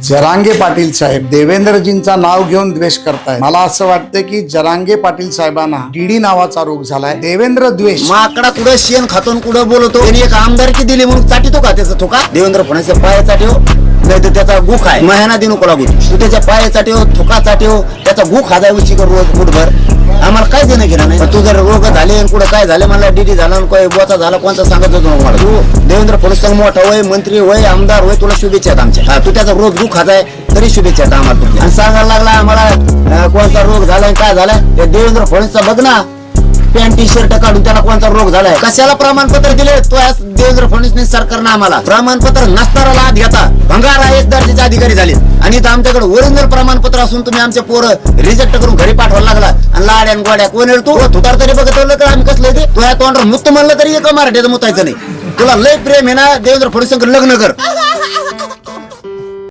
जरांगे पाटील साहेब देवेंद्रजींचा नाव घेऊन द्वेष करताय। मला असं वाटतं की जरांगे पाटील साहेबांना डीडी नावाचा रोग झालाय। देवेंद्र द्वेष माकडा कुठं शेण खातून कुठं बोलतो। त्यांनी एक आमदारकी दिली म्हणून चाटितो का त्याचा थोका? देवेंद्र फडणवीसच्या पायाचा ठेव नाही तर त्याचा गुख आहे महिना देऊ नको लागू। तू त्याच्या पायाचा ठेव थोकाचा ठेव त्याचा गुख हादा उची कर रोज फुटभर। आम्हाला काय देणं घेणं नाही। तू जर रोग झाले कुठं काय झालं मला डीडी झाला काय बोचा झाला कोणता सांगत होतो मला। तू देवेंद्र फडणवीस मोठा होय मंत्री होय आमदार होय तुला शुभेच्छा आहेत आमच्या। तू त्याचा रोग दुःख खाताय तरी शुभेच्छा आहेत आम्हाला। आणि सांगायला लागला आम्हाला कोणता रोग झालाय काय झालाय ते देवेंद्र फडणवीसचा बघ ना पॅन्ट टी शर्ट काढून त्याला कोणता रोग झालाय कशाला प्रमाणपत्र दिले तो देवेंद्र फडणवीस सरकारनं आम्हाला प्रमाणपत्र नसणारा लाभ घेता भंगार आय एस दर्जाचे अधिकारी झाले आणि इथं आमच्याकडे ओरिजिनल प्रमाणपत्र असून तुम्ही आमचे पोरं रिजेक्ट करून घरी पाठवायला लागला आणि लाड्या गोड्या कोण तू तुतार तरी बघतवलं तर आम्ही कसलं ते तुझ्या तोंडावर मुक्त म्हणलं तरी एका मराठीचं मुतायचं नाही। तुला लय प्रेम आहे ना देवेंद्र फडणवीस लग्न कर।